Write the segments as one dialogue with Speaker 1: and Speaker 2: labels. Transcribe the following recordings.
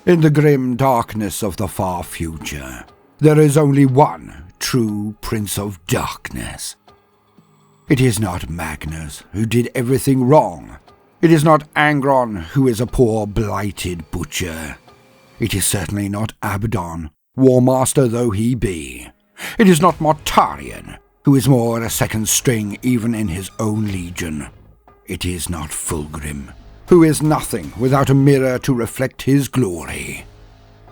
Speaker 1: In the grim darkness of the far future, there is only one true Prince of Darkness. It is not Magnus who did everything wrong. It is not Angron who is a poor blighted butcher. It is certainly not Abaddon, war master though he be. It is not Mortarion, who is more a second string even in his own legion. It is not Fulgrim, who is nothing without a mirror to reflect his glory.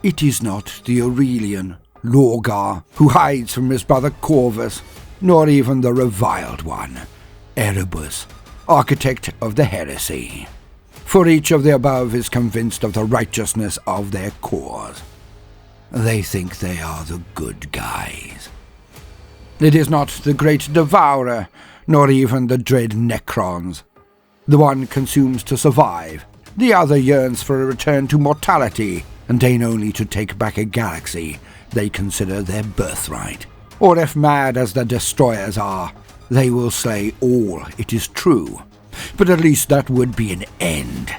Speaker 1: It is not the Aurelian, Lorgar, who hides from his brother Corvus, nor even the reviled one, Erebus, architect of the heresy. For each of the above is convinced of the righteousness of their cause. They think they are the good guys. It is not the great devourer, nor even the dread Necrons. The one consumes to survive, the other yearns for a return to mortality, and deign only to take back a galaxy they consider their birthright. Or if mad as the destroyers are, they will slay all, it is true, but at least that would be an end.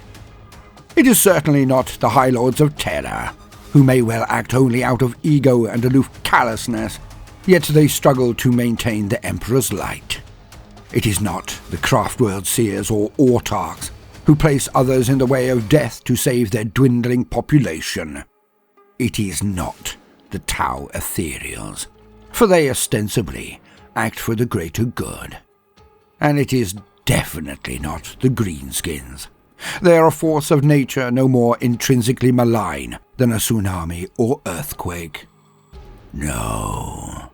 Speaker 1: It is certainly not the High Lords of Terror, who may well act only out of ego and aloof callousness, yet they struggle to maintain the Emperor's light. It is not the Craftworld Seers or Autarchs, who place others in the way of death to save their dwindling population. It is not the Tau Ethereals, for they ostensibly act for the greater good. And it is definitely not the Greenskins. They are a force of nature no more intrinsically malign than a tsunami or earthquake. No.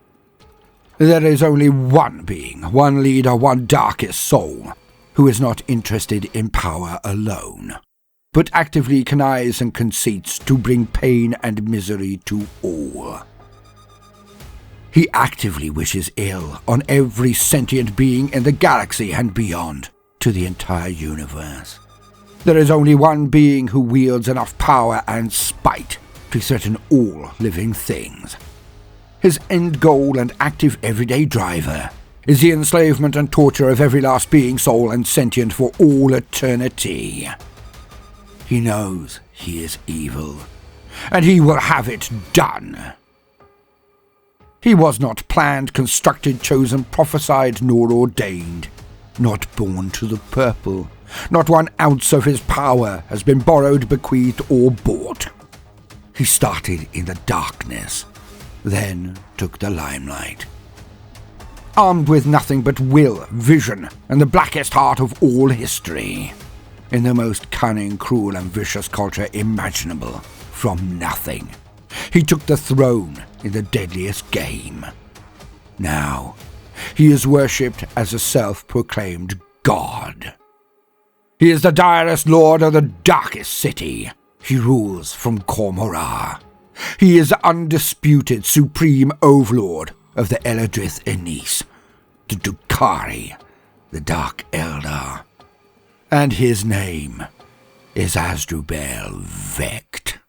Speaker 1: There is only one being, one leader, one darkest soul, who is not interested in power alone, but actively connives and conceits to bring pain and misery to all. He actively wishes ill on every sentient being in the galaxy and beyond, to the entire universe. There is only one being who wields enough power and spite to threaten all living things. His end goal and active everyday driver is the enslavement and torture of every last being, soul, and sentient for all eternity. He knows he is evil, and he will have it done. He was not planned, constructed, chosen, prophesied, nor ordained, not born to the purple. Not 1 ounce of his power has been borrowed, bequeathed, or bought. He started in the darkness, then took the limelight. Armed with nothing but will, vision, and the blackest heart of all history, in the most cunning, cruel, and vicious culture imaginable, from nothing, he took the throne in the deadliest game. Now, he is worshipped as a self-proclaimed god. He is the direst lord of the darkest city. He rules from Cormorah. He is the undisputed supreme overlord of the Eladrith Enis, the Dukari, the Dark Eldar. And his name is Asdrubael Vect.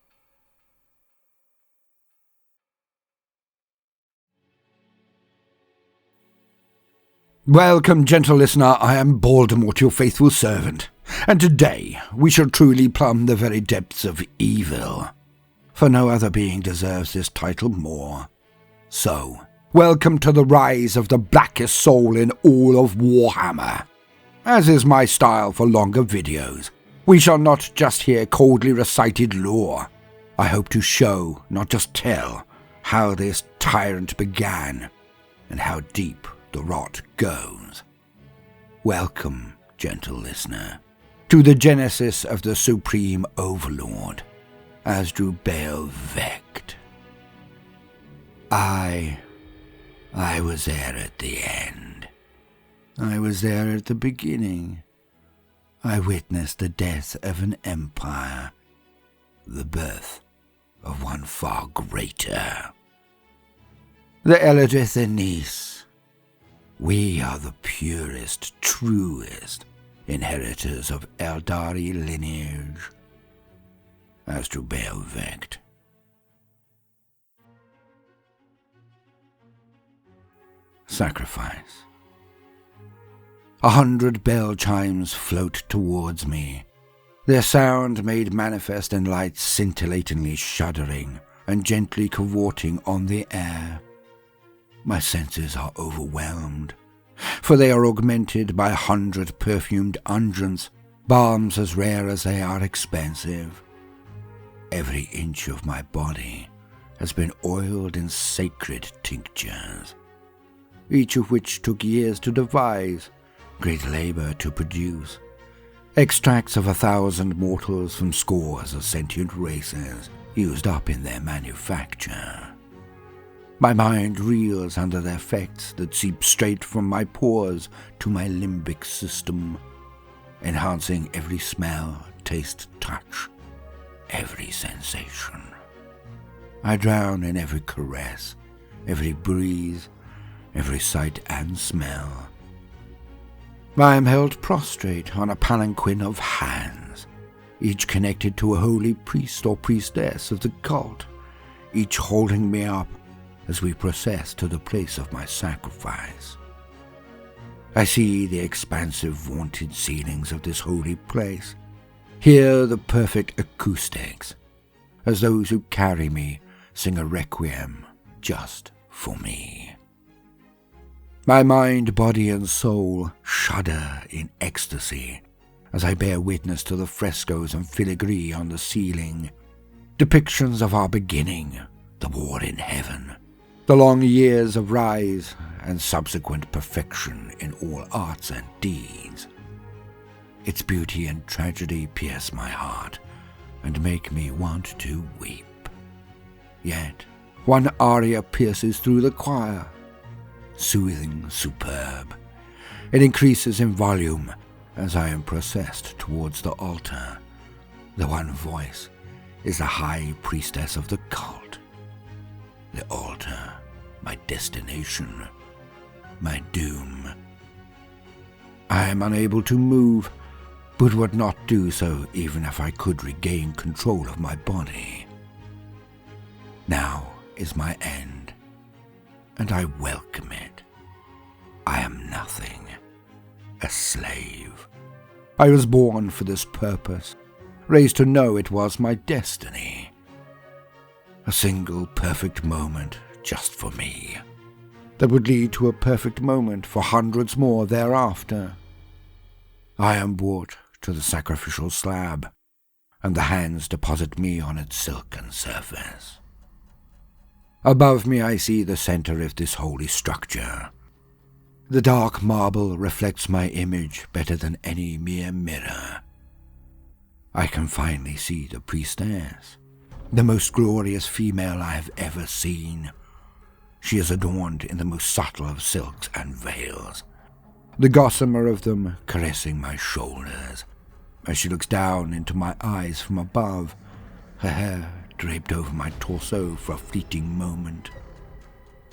Speaker 1: Welcome, gentle listener, I am Baldermort, your faithful servant, and today we shall truly plumb the very depths of evil, for no other being deserves this title more. So, welcome to the rise of the blackest soul in all of Warhammer. As is my style for longer videos, we shall not just hear coldly recited lore. I hope to show, not just tell, how this tyrant began, and how deep the rot goes. Welcome, gentle listener, to the genesis of the Supreme Overlord, Asdrubael Vect. I was there at the end. I was there at the beginning. I witnessed the death of an empire, the birth of one far greater. The Eladrith Enis. We are the purest, truest inheritors of Eldari lineage. Asdrubael Vect. Sacrifice. 100 bell chimes float towards me, Their sound made manifest in lights scintillatingly shuddering and gently cavorting on the air. My senses are overwhelmed, for they are augmented by 100 perfumed unguents, balms as rare as they are expensive. Every inch of my body has been oiled in sacred tinctures, each of which took years to devise, great labor to produce. Extracts of 1,000 mortals from scores of sentient races used up in their manufacture. My mind reels under the effects that seep straight from my pores to my limbic system, enhancing every smell, taste, touch, every sensation. I drown in every caress, every breeze, every sight and smell. I am held prostrate on a palanquin of hands, each connected to a holy priest or priestess of the cult, each holding me up as we process to the place of my sacrifice. I see the expansive vaulted ceilings of this holy place, hear the perfect acoustics, as those who carry me sing a requiem just for me. My mind, body, and soul shudder in ecstasy as I bear witness to the frescoes and filigree on the ceiling, depictions of our beginning, the war in heaven, the long years of rise and subsequent perfection in all arts and deeds. Its beauty and tragedy pierce my heart and make me want to weep. Yet one aria pierces through the choir, soothing, superb. It increases in volume as I am processed towards the altar. The one voice is the high priestess of the cult. The altar, my destination, my doom. I am unable to move, but would not do so even if I could regain control of my body. Now is my end, and I welcome it. I am nothing, a slave. I was born for this purpose, raised to know it was my destiny. A single perfect moment just for me, that would lead to a perfect moment for hundreds more thereafter. I am brought to the sacrificial slab, and the hands deposit me on its silken surface. Above me I see the center of this holy structure. The dark marble reflects my image better than any mere mirror. I can finally see the priestess, the most glorious female I have ever seen. She is adorned in the most subtle of silks and veils, the gossamer of them caressing my shoulders, as she looks down into my eyes from above, her hair draped over my torso for a fleeting moment.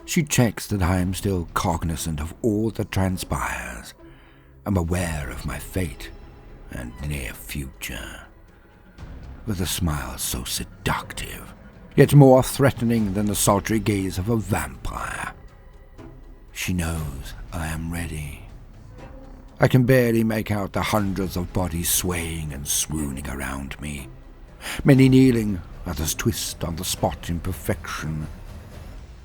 Speaker 1: She checks that I am still cognizant of all that transpires, am aware of my fate and near future. With a smile so seductive, yet more threatening than the sultry gaze of a vampire, she knows I am ready. I can barely make out the hundreds of bodies swaying and swooning around me, many kneeling, others twist on the spot in perfection.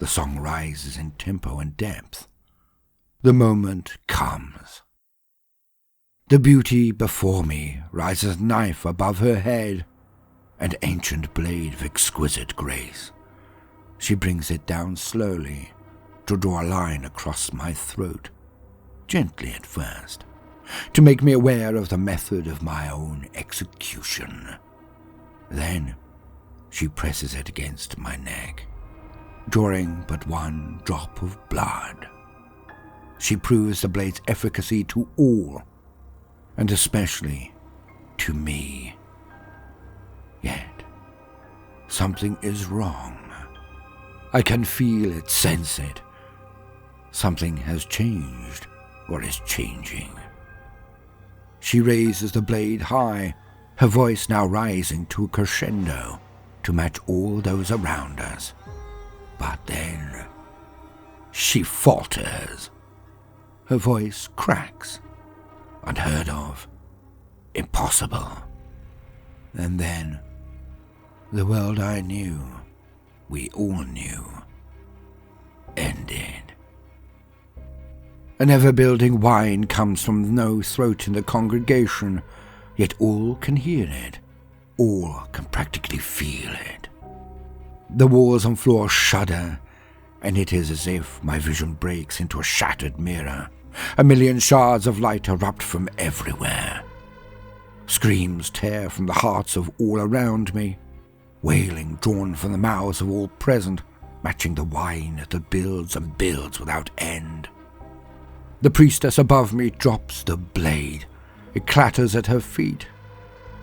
Speaker 1: The song rises in tempo and depth. The moment comes. The beauty before me rises knife above her head, an ancient blade of exquisite grace. She brings it down slowly to draw a line across my throat, gently at first, to make me aware of the method of my own execution. Then she presses it against my neck, drawing but one drop of blood. She proves the blade's efficacy to all, and especially to me. Yet, something is wrong. I can feel it, sense it. Something has changed, or is changing. She raises the blade high, her voice now rising to a crescendo to match all those around us. But then, she falters. Her voice cracks. Unheard of. Impossible. And then, the world I knew, we all knew, ended. An ever-building whine comes from no throat in the congregation, yet all can hear it, all can practically feel it. The walls and floor shudder, and it is as if my vision breaks into a shattered mirror. A million shards of light erupt from everywhere. Screams tear from the hearts of all around me, wailing drawn from the mouths of all present, matching the whine that builds and builds without end. The priestess above me drops the blade. It clatters at her feet,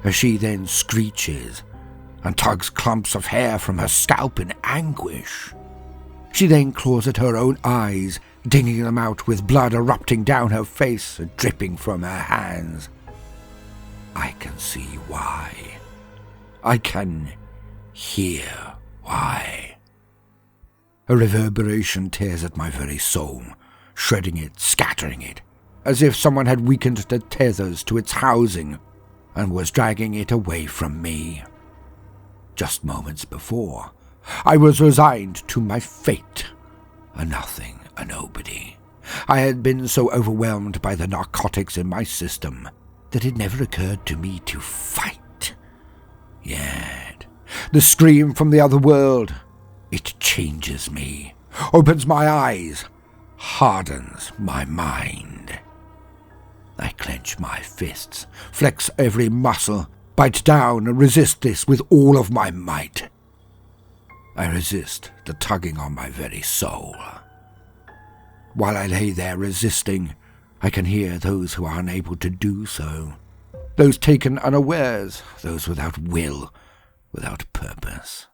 Speaker 1: as she then screeches and tugs clumps of hair from her scalp in anguish. She then claws at her own eyes, digging them out with blood erupting down her face and dripping from her hands. I can see why. I can hear why. A reverberation tears at my very soul, shredding it, scattering it, as if someone had weakened the tethers to its housing and was dragging it away from me. Just moments before, I was resigned to my fate, a nothing, a nobody. I had been so overwhelmed by the narcotics in my system that it never occurred to me to fight. Yet, the scream from the other world, it changes me, opens my eyes, hardens my mind. I clench my fists, flex every muscle, bite down and resist this with all of my might. I resist the tugging on my very soul. While I lay there resisting, I can hear those who are unable to do so, those taken unawares, those without will, without purpose.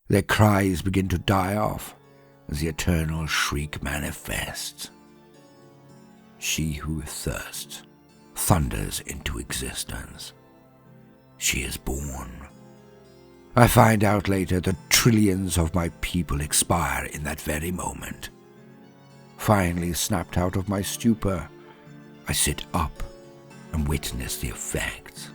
Speaker 1: Their cries begin to die off as the eternal shriek manifests. She who thirsts thunders into existence. She is born. I find out later that trillions of my people expire in that very moment. Finally snapped out of my stupor, I sit up and witness the effects.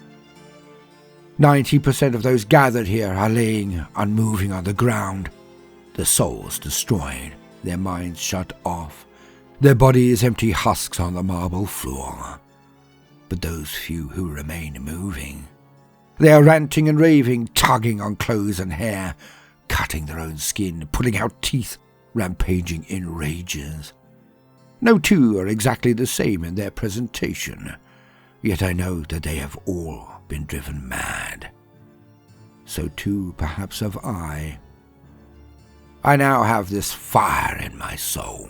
Speaker 1: 90% of those gathered here are laying unmoving on the ground, their souls destroyed, their minds shut off, their bodies empty husks on the marble floor. But those few who remain moving, they are ranting and raving, tugging on clothes and hair, cutting their own skin, pulling out teeth, rampaging in rages. No two are exactly the same in their presentation, yet I know that they have all been driven mad. So too, perhaps, have I. I now have this fire in my soul,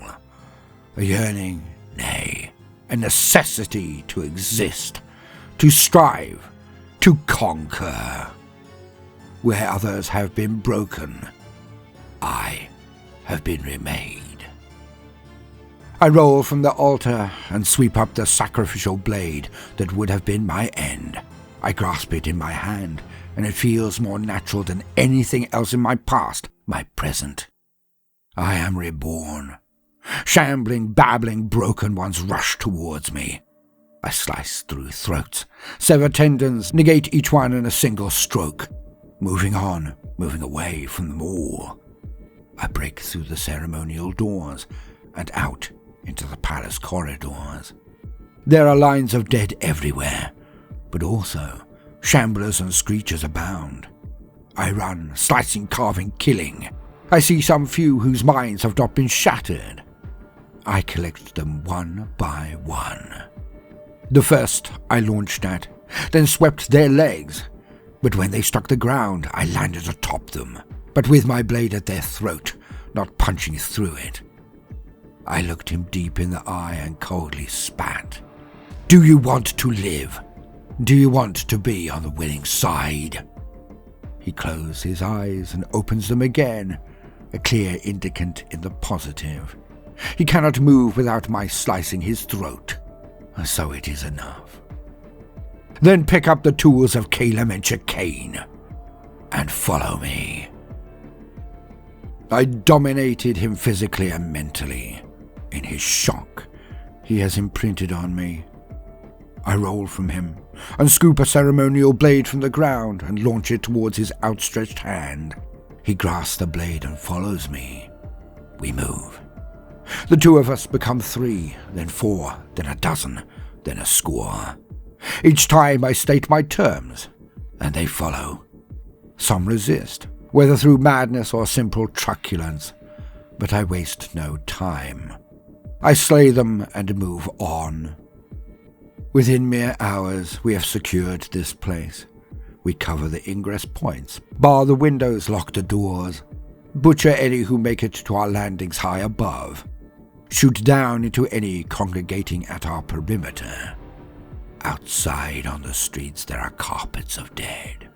Speaker 1: a yearning, nay, a necessity to exist, to strive, to conquer. Where others have been broken, I have been remade. I roll from the altar and sweep up the sacrificial blade that would have been my end. I grasp it in my hand, and it feels more natural than anything else in my past, my present. I am reborn. Shambling, babbling, broken ones rush towards me. I slice through throats, sever tendons, negate each one in a single stroke. Moving on, moving away from them all. I break through the ceremonial doors and out into the palace corridors. There are lines of dead everywhere, but also shamblers and screechers abound. I run, slicing, carving, killing. I see some few whose minds have not been shattered. I collect them one by one. The first I launched at, then swept their legs, but when they struck the ground, I landed atop them, but with my blade at their throat, not punching through it. I looked him deep in the eye and coldly spat. Do you want to live? Do you want to be on the winning side? He closed his eyes and opens them again, a clear indicant in the positive. He cannot move without my slicing his throat, so it is enough. Then pick up the tools of Calum and Chicane and follow me. I dominated him physically and mentally. In his shock, he has imprinted on me. I roll from him and scoop a ceremonial blade from the ground and launch it towards his outstretched hand. He grasps the blade and follows me. We move. The two of us become 3, then 4, then a dozen, then a score. Each time I state my terms, and they follow. Some resist, whether through madness or simple truculence, but I waste no time. I slay them and move on. Within mere hours, we have secured this place. We cover the ingress points, bar the windows, lock the doors, butcher any who make it to our landings high above, shoot down into any congregating at our perimeter. Outside on the streets there are carpets of dead,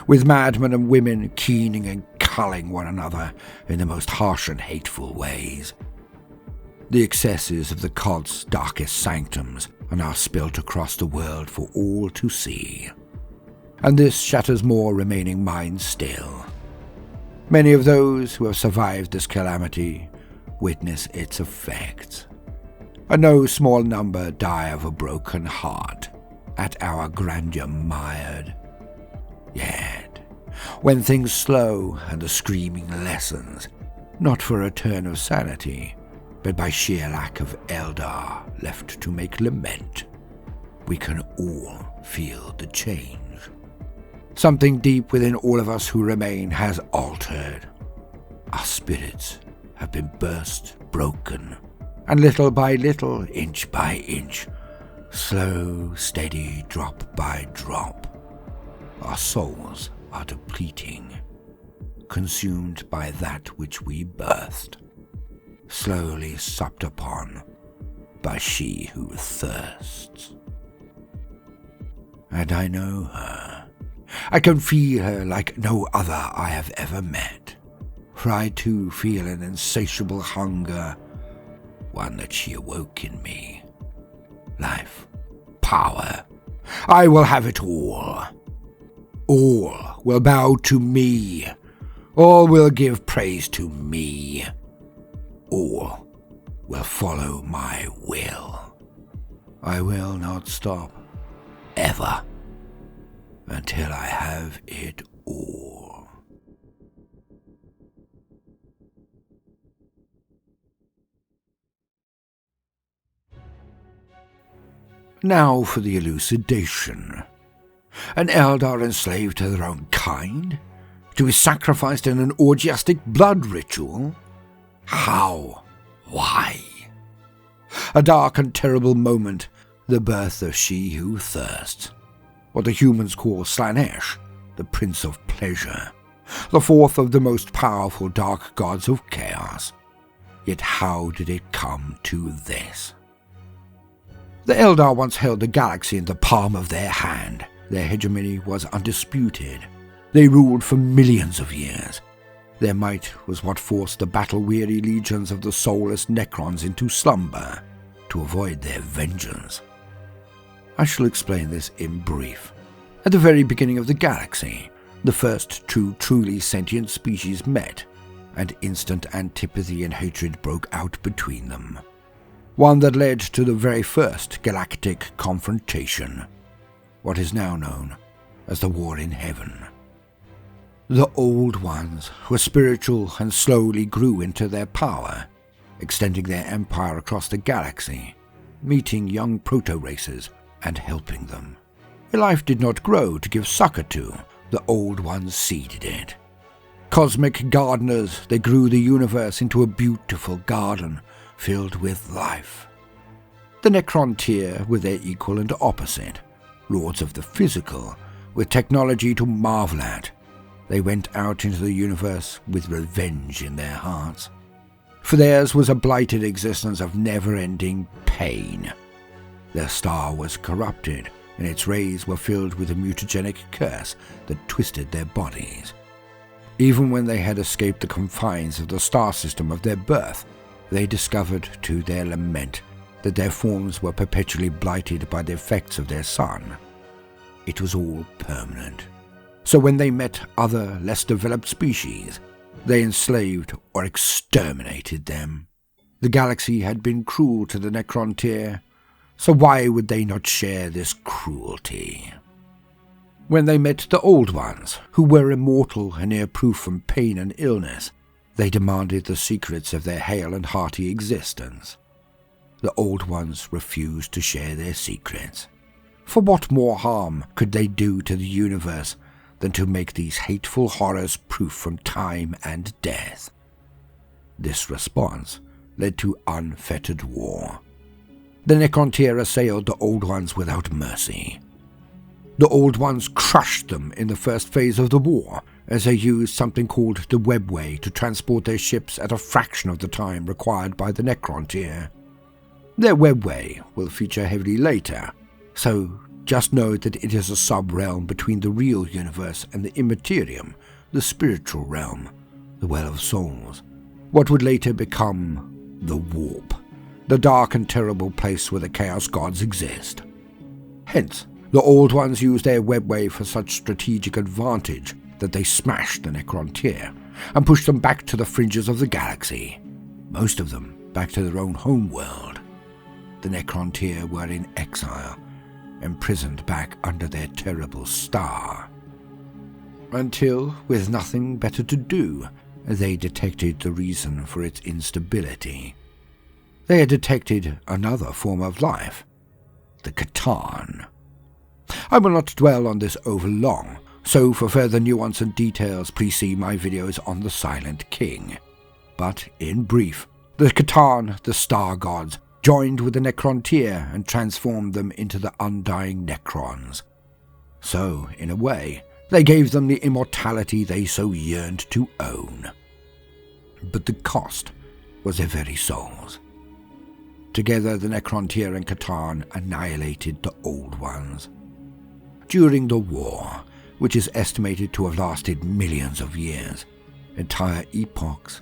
Speaker 1: with madmen and women keening and culling one another in the most harsh and hateful ways. The excesses of the cult's darkest sanctums are now spilt across the world for all to see, and this shatters more remaining minds still. Many of those who have survived this calamity witness its effects, and no small number die of a broken heart at our grandeur mired. Yet, when things slow and the screaming lessens, not for a turn of sanity, but by sheer lack of Eldar left to make lament, we can all feel the change. Something deep within all of us who remain has altered. Our spirits have been burst, broken, and little by little, inch by inch, slow, steady, drop by drop, our souls are depleting, consumed by that which we birthed, slowly supped upon by she who thirsts. And I know her. I can feel her like no other I have ever met, for I too feel an insatiable hunger, one that she awoke in me. Life, power, I will have it all. All will bow to me. All will give praise to me. All will follow my will. I will not stop, ever, until I have it all. Now for the elucidation. An Eldar enslaved to their own kind? To be sacrificed in an orgiastic blood ritual? How? Why? A dark and terrible moment, the birth of she who thirsts. What the humans call Slanesh, the Prince of Pleasure, the fourth of the most powerful dark gods of chaos. Yet how did it come to this? The Eldar once held the galaxy in the palm of their hand. Their hegemony was undisputed. They ruled for millions of years. Their might was what forced the battle-weary legions of the soulless Necrons into slumber, to avoid their vengeance. I shall explain this in brief. At the very beginning of the galaxy, the first two truly sentient species met, and instant antipathy and hatred broke out between them. One that led to the very first galactic confrontation, what is now known as the War in Heaven. The Old Ones were spiritual and slowly grew into their power, extending their empire across the galaxy, meeting young proto-races and helping them. Their life did not grow to give succor to, the Old Ones seeded it. Cosmic gardeners, they grew the universe into a beautiful garden filled with life. The Necron tier were their equal and opposite, lords of the physical, with technology to marvel at. They went out into the universe with revenge in their hearts. For theirs was a blighted existence of never-ending pain. Their star was corrupted, and its rays were filled with a mutagenic curse that twisted their bodies. Even when they had escaped the confines of the star system of their birth, they discovered, to their lament, that their forms were perpetually blighted by the effects of their sun. It was all permanent. So when they met other, less developed species, they enslaved or exterminated them. The galaxy had been cruel to the Necron tier, so why would they not share this cruelty? When they met the Old Ones, who were immortal and near proof from pain and illness, they demanded the secrets of their hale and hearty existence. The Old Ones refused to share their secrets. For what more harm could they do to the universe than to make these hateful horrors proof from time and death? This response led to unfettered war. The Necrontyr assailed the Old Ones without mercy. The Old Ones crushed them in the first phase of the war, as they used something called the Webway to transport their ships at a fraction of the time required by the Necrontyr. Their Webway will feature heavily later, so just know that it is a sub-realm between the real universe and the Immaterium, the spiritual realm, the Well of Souls, what would later become the Warp, the dark and terrible place where the Chaos Gods exist. Hence, the Old Ones used their Webway for such strategic advantage that they smashed the Necrontyr and pushed them back to the fringes of the galaxy, most of them back to their own homeworld. The Necrontyr were in exile, imprisoned back under their terrible star. Until, with nothing better to do, they detected the reason for its instability. They had detected another form of life, the Catan. I will not dwell on this over long, so for further nuance and details please see my videos on the Silent King. But in brief, the Catan, the Star Gods, joined with the Necrontyr and transformed them into the undying Necrons. So, in a way, they gave them the immortality they so yearned to own. But the cost was their very souls. Together the Necrontyr and Catan annihilated the Old Ones. During the war, which is estimated to have lasted millions of years, entire epochs,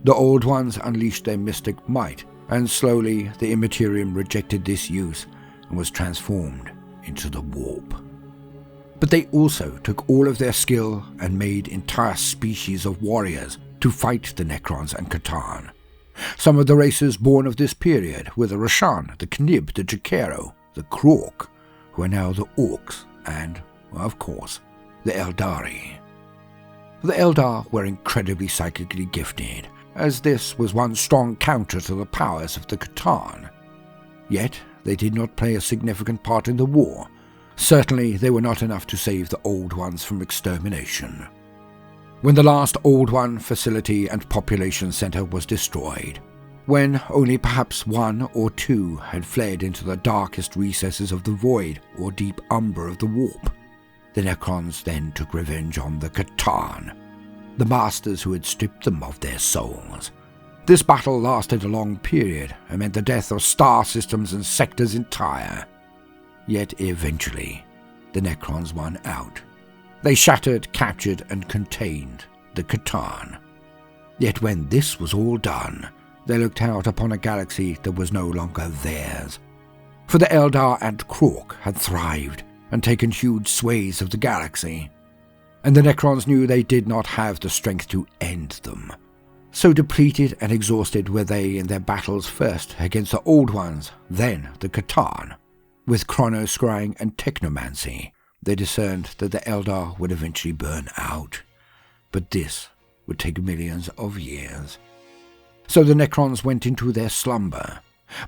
Speaker 1: the Old Ones unleashed their mystic might, and slowly the Immaterium rejected this use and was transformed into the Warp. But they also took all of their skill and made entire species of warriors to fight the Necrons and Catan. Some of the races born of this period were the Rashan, the Knib, the Jakero, the Krork, who are now the Orcs, and, of course, the Eldari. The Eldar were incredibly psychically gifted, as this was one strong counter to the powers of the Catan. Yet they did not play a significant part in the war. Certainly they were not enough to save the Old Ones from extermination. When the last Old One facility and population center was destroyed, when only perhaps one or two had fled into the darkest recesses of the void or deep umber of the Warp, the Necrons then took revenge on the Catan, the masters who had stripped them of their souls. This battle lasted a long period and meant the death of star systems and sectors entire. Yet eventually, the Necrons won out. They shattered, captured, and contained the Catan. Yet when this was all done, they looked out upon a galaxy that was no longer theirs. For the Eldar and Krork had thrived and taken huge swathes of the galaxy, and the Necrons knew they did not have the strength to end them. So depleted and exhausted were they in their battles, first against the Old Ones, then the Catan. With chronoscrying and technomancy, they discerned that the Eldar would eventually burn out, but this would take millions of years. So the Necrons went into their slumber,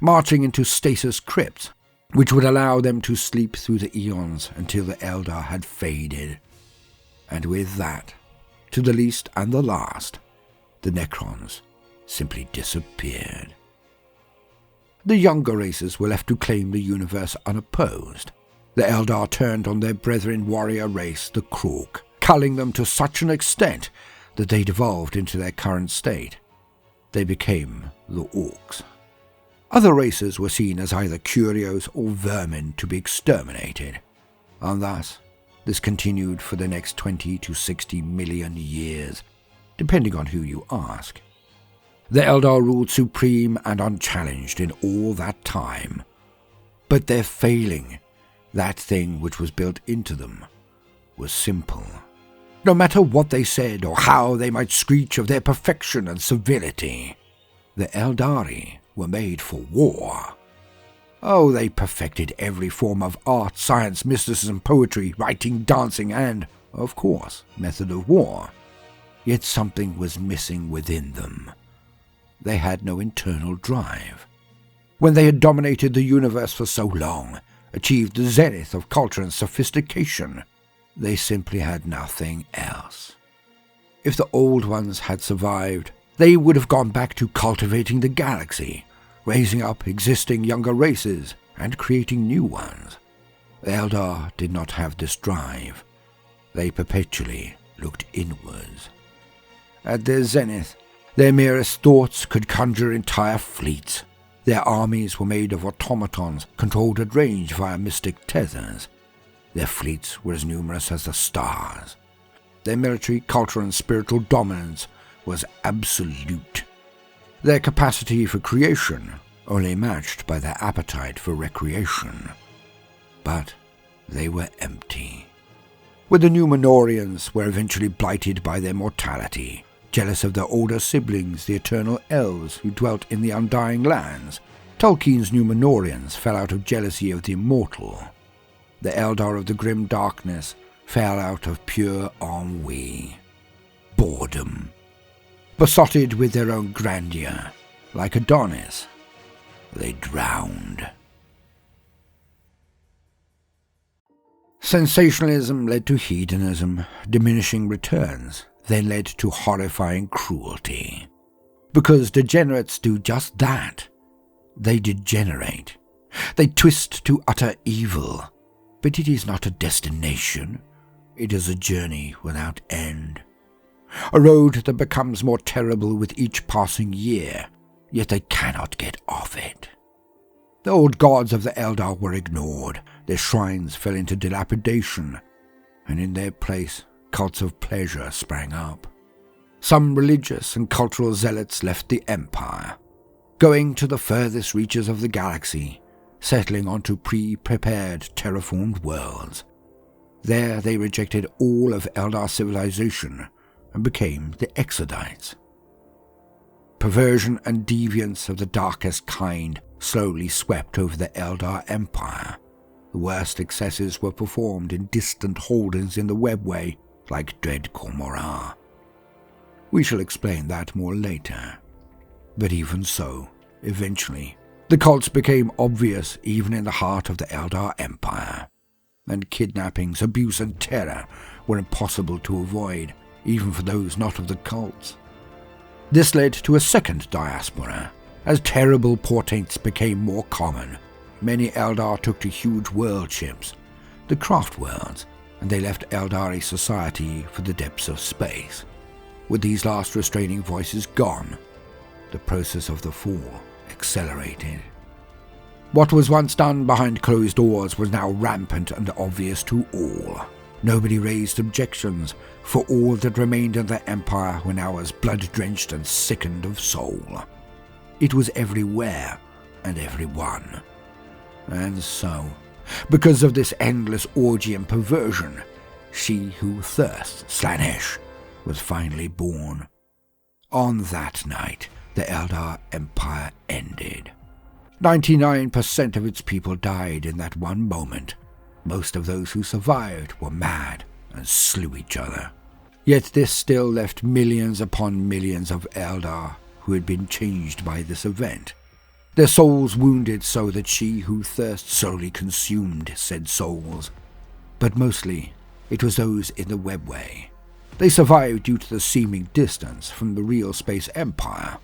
Speaker 1: marching into stasis crypts, which would allow them to sleep through the eons until the Eldar had faded. And with that, to the least and the last, the Necrons simply disappeared. The younger races were left to claim the universe unopposed. The Eldar turned on their brethren warrior race, the Krork, culling them to such an extent that they devolved into their current state. They became the Orcs. Other races were seen as either curios or vermin to be exterminated, and thus this continued for the next 20 to 60 million years, depending on who you ask. The Eldar ruled supreme and unchallenged in all that time, but their failing, that thing which was built into them, was simple. No matter what they said or how they might screech of their perfection and civility, the Eldari were made for war. Oh, they perfected every form of art, science, mysticism, poetry, writing, dancing, and, of course, method of war. Yet something was missing within them. They had no internal drive. When they had dominated the universe for so long, achieved the zenith of culture and sophistication, they simply had nothing else. If the old ones had survived, they would have gone back to cultivating the galaxy, raising up existing younger races and creating new ones. The Eldar did not have this drive. They perpetually looked inwards. At their zenith, their merest thoughts could conjure entire fleets. Their armies were made of automatons controlled at range via mystic tethers. Their fleets were as numerous as the stars. Their military, cultural, and spiritual dominance was absolute. Their capacity for creation only matched by their appetite for recreation. But they were empty. When the Numenorians were eventually blighted by their mortality, jealous of their older siblings, the eternal elves who dwelt in the undying lands, Tolkien's Numenorians fell out of jealousy of the immortal. The Eldar of the grim darkness fell out of pure ennui, boredom. Besotted with their own grandeur, like Adonis, they drowned. Sensationalism led to hedonism, diminishing returns, then led to horrifying cruelty. Because degenerates do just that. They degenerate. They twist to utter evil. But it is not a destination. It is a journey without end. A road that becomes more terrible with each passing year, yet they cannot get off it. The old gods of the Eldar were ignored, their shrines fell into dilapidation, and in their place cults of pleasure sprang up. Some religious and cultural zealots left the Empire, going to the furthest reaches of the galaxy, settling onto pre-prepared terraformed worlds. There they rejected all of Eldar civilization and became the Exodites. Perversion and deviance of the darkest kind slowly swept over the Eldar Empire. The worst excesses were performed in distant holdings in the Webway, like Dread Kormorah. We shall explain that more later. But even so, eventually, the cults became obvious even in the heart of the Eldar Empire, and kidnappings, abuse, and terror were impossible to avoid, even for those not of the cults. This led to a second diaspora. As terrible portents became more common, many Eldar took to huge world ships, the craft worlds, and they left Eldari society for the depths of space. With these last restraining voices gone, the process of the fall accelerated. What was once done behind closed doors was now rampant and obvious to all. Nobody raised objections, for all that remained of the Empire were now as blood-drenched and sickened of soul. It was everywhere and everyone. And so, because of this endless orgy and perversion, she who thirsts, Slaanesh, was finally born. On that night, the Eldar Empire ended. 99% of its people died in that one moment. Most of those who survived were mad and slew each other. Yet this still left millions upon millions of Eldar who had been changed by this event. Their souls wounded so that she who thirsts solely consumed said souls. But mostly, it was those in the Webway. They survived due to the seeming distance from the real space empire.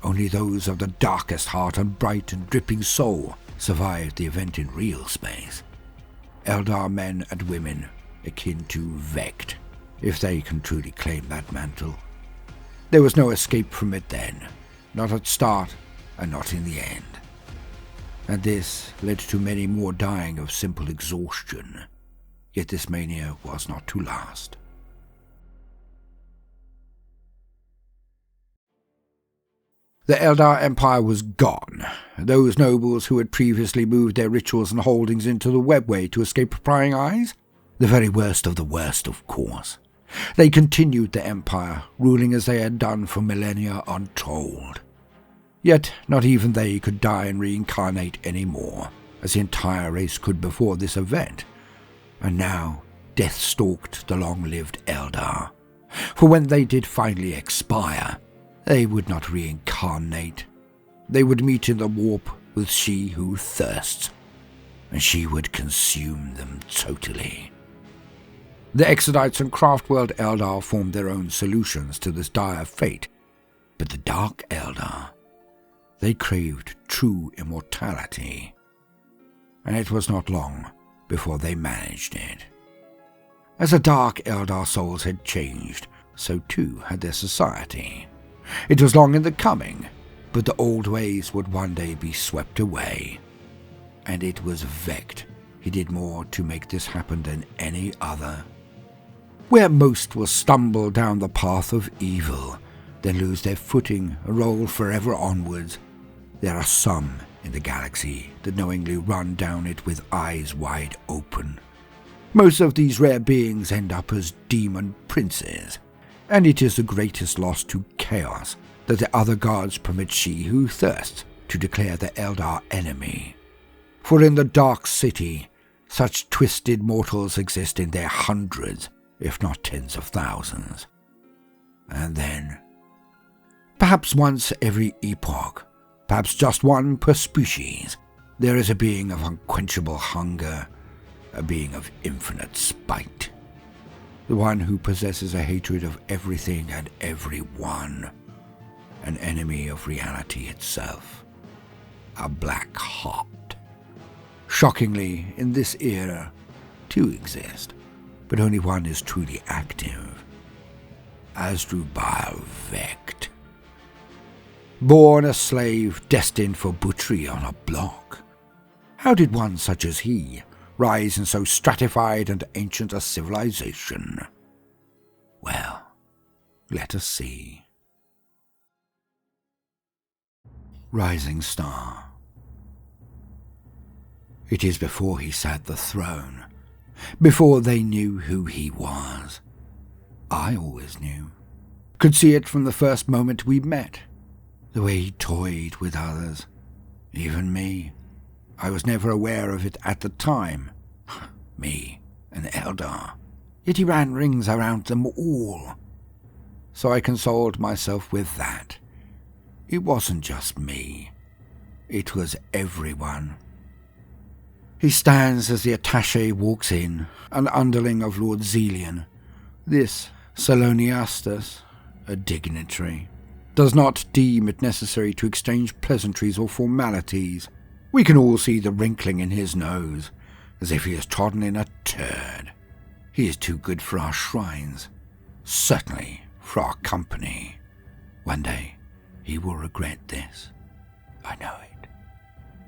Speaker 1: Only those of the darkest heart and bright and dripping soul survived the event in real space. Eldar men and women akin to Vect, if they can truly claim that mantle. There was no escape from it then, not at start and not in the end. And this led to many more dying of simple exhaustion. Yet this mania was not to last. The Eldar Empire was gone. Those nobles who had previously moved their rituals and holdings into the Webway to escape prying eyes? The very worst of the worst, of course. They continued the Empire, ruling as they had done for millennia untold. Yet not even they could die and reincarnate any more, as the entire race could before this event. And now death stalked the long-lived Eldar. For when they did finally expire, they would not reincarnate. They would meet in the warp with she who thirsts, and she would consume them totally. The Excerpts and Craftworld Eldar formed their own solutions to this dire fate, but the Dark Eldar, they craved true immortality, and it was not long before they managed it. As the Dark Eldar souls had changed, so too had their society. It was long in the coming, but the old ways would one day be swept away. And it was Vect. He did more to make this happen than any other. Where most will stumble down the path of evil, then lose their footing and roll forever onwards, there are some in the galaxy that knowingly run down it with eyes wide open. Most of these rare beings end up as demon princes, and it is the greatest loss to chaos that the other gods permit she who thirsts to declare the Eldar enemy. For in the Dark City, such twisted mortals exist in their hundreds, if not tens of thousands. And then, perhaps once every epoch, perhaps just one per species, there is a being of unquenchable hunger, a being of infinite spite. The one who possesses a hatred of everything and everyone, an enemy of reality itself, a black heart. Shockingly, in this era, two exist, but only one is truly active. Asdrubael Vect. Born a slave destined for butchery on a block. How did one such as he rise in so stratified and ancient a civilization? Well, let us see. Rising Star. It is before he sat the throne, before they knew who he was. I always knew. Could see it from the first moment we met. The way he toyed with others, even me. I was never aware of it at the time. Me, an Eldar. Yet he ran rings around them all. So I consoled myself with that. It wasn't just me. It was everyone. He stands as the attaché walks in, an underling of Lord Zelian. This Saloniastus, a dignitary, does not deem it necessary to exchange pleasantries or formalities. We can all see the wrinkling in his nose, as if he has trodden in a turd. He is too good for our shrines, certainly for our company. One day he will regret this. I know it.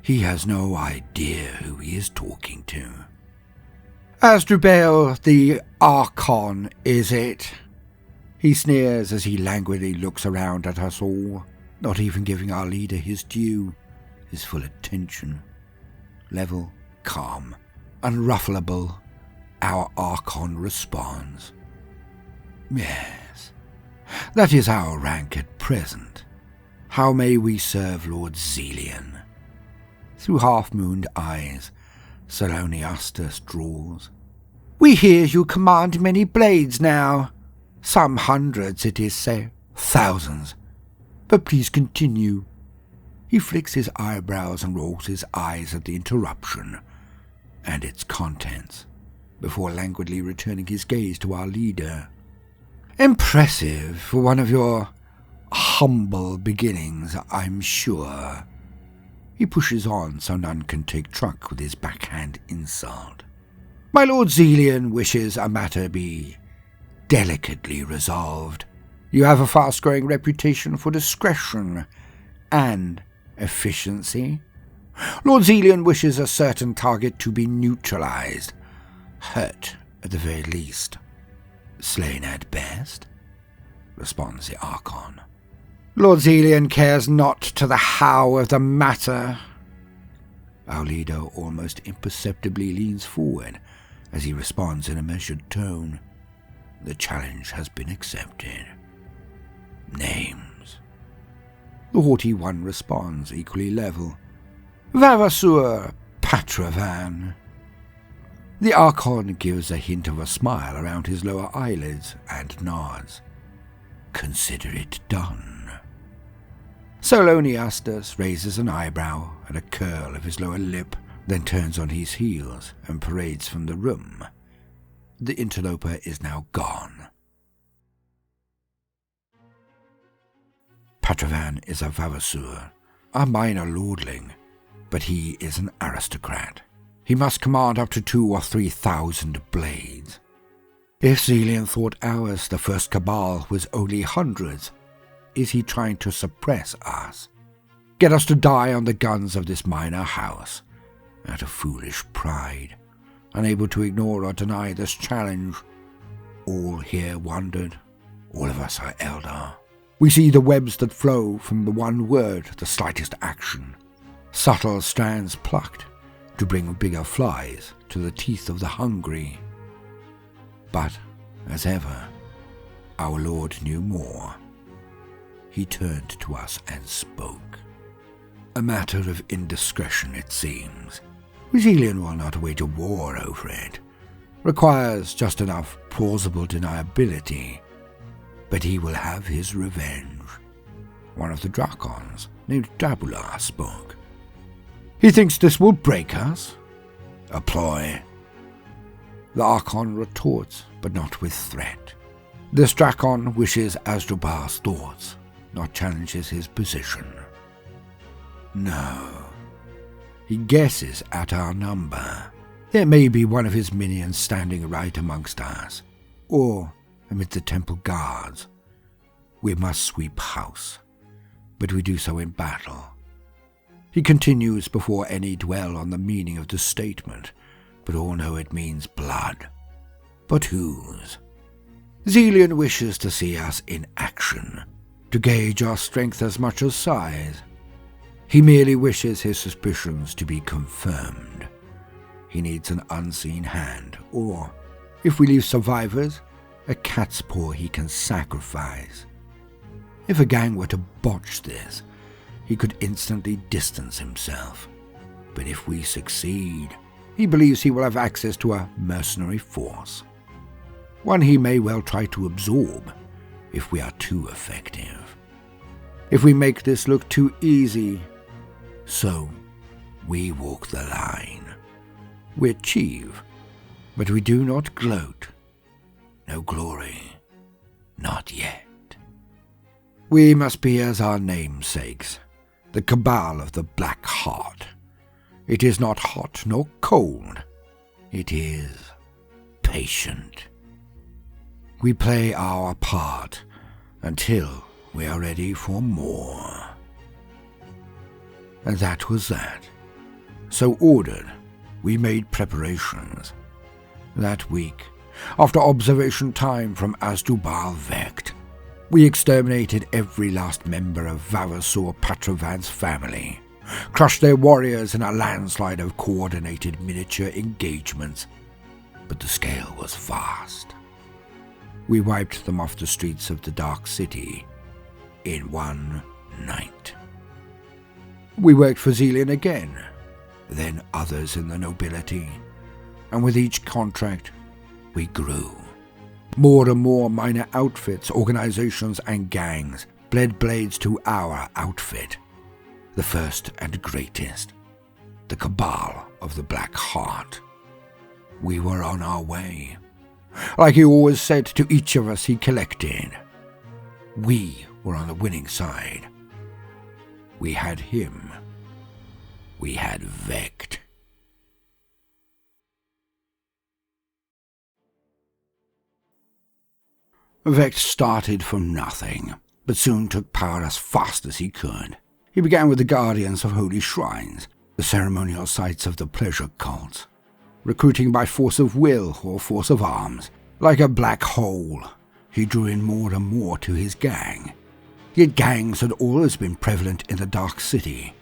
Speaker 1: He has no idea who he is talking to. Asdrubael the Archon, is it? He sneers as he languidly looks around at us all, not even giving our leader his due, his full attention. Level, calm, unruffleable, our Archon responds. Yes, that is our rank at present. How may we serve Lord Zelian? Through half-mooned eyes, Saloniastus drawls. We hear you command many blades now. Some hundreds, it is said. Thousands. But please continue. He flicks his eyebrows and rolls his eyes at the interruption and its contents, before languidly returning his gaze to our leader. Impressive for one of your humble beginnings, I'm sure. He pushes on so none can take truck with his backhand insult. My Lord Zelian wishes a matter be delicately resolved. You have a fast-growing reputation for discretion and efficiency. Lord Zelian wishes a certain target to be neutralized, hurt at the very least, slain at best, responds the Archon. Lord Zelian cares not to the how of the matter. Our leader almost imperceptibly leans forward as he responds in a measured tone. The challenge has been accepted. Names. The haughty one responds, equally level. Vavasseur Patravan. The Archon gives a hint of a smile around his lower eyelids and nods. Consider it done. Soloniastus raises an eyebrow and a curl of his lower lip, then turns on his heels and parades from the room. The interloper is now gone. Patravan is a Vavasseur, a minor lordling, but he is an aristocrat. He must command up to 2,000 or 3,000 blades. If Zelian thought ours, the first cabal, was only hundreds, is he trying to suppress us? Get us to die on the guns of this minor house, out of foolish pride, unable to ignore or deny this challenge? All here wondered. All of us are Eldar. We see the webs that flow from the one word, the slightest action. Subtle strands plucked to bring bigger flies to the teeth of the hungry. But, as ever, our Lord knew more. He turned to us and spoke. A matter of indiscretion, it seems. Zelian will not wage a war over it. Requires just enough plausible deniability. But he will have his revenge. One of the Drakons, named Dabular, spoke. He thinks this will break us? A ploy. The Archon retorts, but not with threat. This Drakon wishes Asdrubael's thoughts, not challenges his position. No. He guesses at our number. There may be one of his minions standing right amongst us, or amid the temple guards. We must sweep house, but we do so in battle. He continues before any dwell on the meaning of the statement, but all know it means blood. But whose? Zelian wishes to see us in action, to gauge our strength as much as size. He merely wishes his suspicions to be confirmed. He needs an unseen hand, or, if we leave survivors, a cat's paw he can sacrifice. If a gang were to botch this, he could instantly distance himself. But if we succeed, he believes he will have access to a mercenary force. One he may well try to absorb if we are too effective. If we make this look too easy, so we walk the line. We achieve, but we do not gloat. No glory, not yet. We must be as our namesakes, the Cabal of the Black Heart. It is not hot nor cold. It is patient. We play our part until we are ready for more. And that was that. So ordered, we made preparations. That week, after observation time from Asdrubael Vect, we exterminated every last member of Vavasseur Patravan's family, crushed their warriors in a landslide of coordinated miniature engagements. But the scale was vast. We wiped them off the streets of the Dark City in one night. We worked for Zelian again, then others in the nobility, and with each contract, we grew. More and more minor outfits, organizations, and gangs bled blades to our outfit, the first and greatest, the Cabal of the Black Heart. We were on our way. Like he always said to each of us he collected, we were on the winning side. We had him. We had Vect. Vect started from nothing, but soon took power as fast as he could. He began with the guardians of holy shrines, the ceremonial sites of the pleasure cults, recruiting by force of will or force of arms. Like a black hole, he drew in more and more to his gang. Yet gangs had always been prevalent in the Dark City,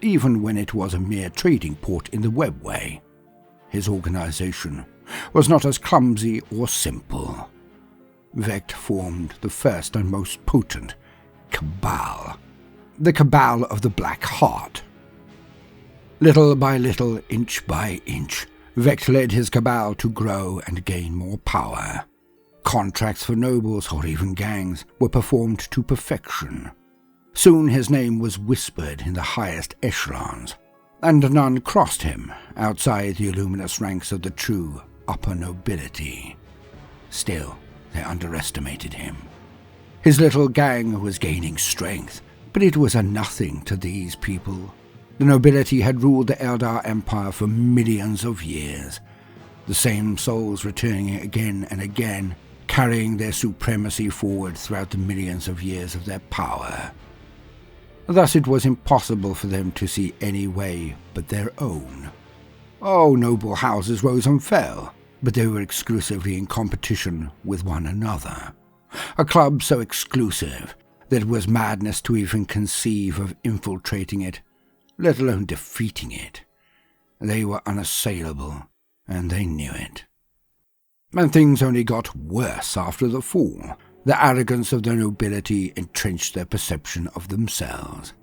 Speaker 1: even when it was a mere trading port in the webway. His organization was not as clumsy or simple. Vect formed the first and most potent Cabal. the Cabal of the Black Heart. Little by little, inch by inch, Vect led his cabal to grow and gain more power. Contracts for nobles or even gangs were performed to perfection. Soon his name was whispered in the highest echelons, and none crossed him outside the illuminous ranks of the true upper nobility. Still, they underestimated him. His little gang was gaining strength, but it was a nothing to these people. The nobility had ruled the Eldar Empire for millions of years, the same souls returning again and again, carrying their supremacy forward throughout the millions of years of their power. Thus it was impossible for them to see any way but their own. Oh, noble houses rose and fell, but they were exclusively in competition with one another. A club so exclusive that it was madness to even conceive of infiltrating it, let alone defeating it. They were unassailable, and they knew it. And things only got worse after the fall. The arrogance of the nobility entrenched their perception of themselves.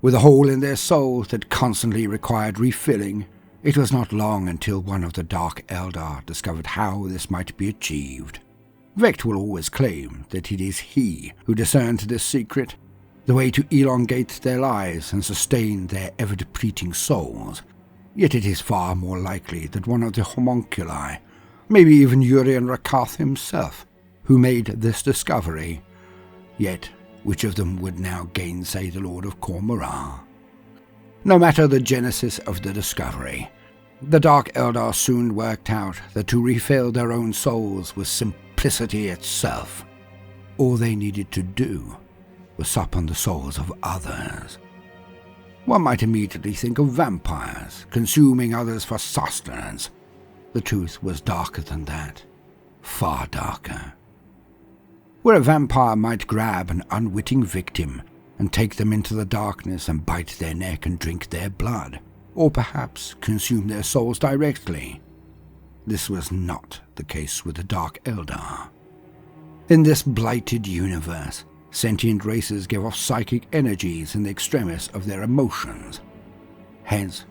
Speaker 1: With a hole in their soul that constantly required refilling, it was not long until one of the Dark Eldar discovered how this might be achieved. Vect will always claim that it is he who discerned this secret, the way to elongate their lives and sustain their ever-depleting souls. Yet it is far more likely that one of the homunculi, maybe even Urian Rakath himself, who made this discovery. Yet which of them would now gainsay the Lord of Khor-Mara? No matter the genesis of the discovery, the Dark Eldar soon worked out that to refill their own souls was simplicity itself. All they needed to do was sup on the souls of others. One might immediately think of vampires, consuming others for sustenance. The truth was darker than that, far darker. Where a vampire might grab an unwitting victim and take them into the darkness and bite their neck and drink their blood, or perhaps consume their souls directly. This was not the case with the Dark Eldar. In this blighted universe, sentient races give off psychic energies in the extremis of their emotions. Hence,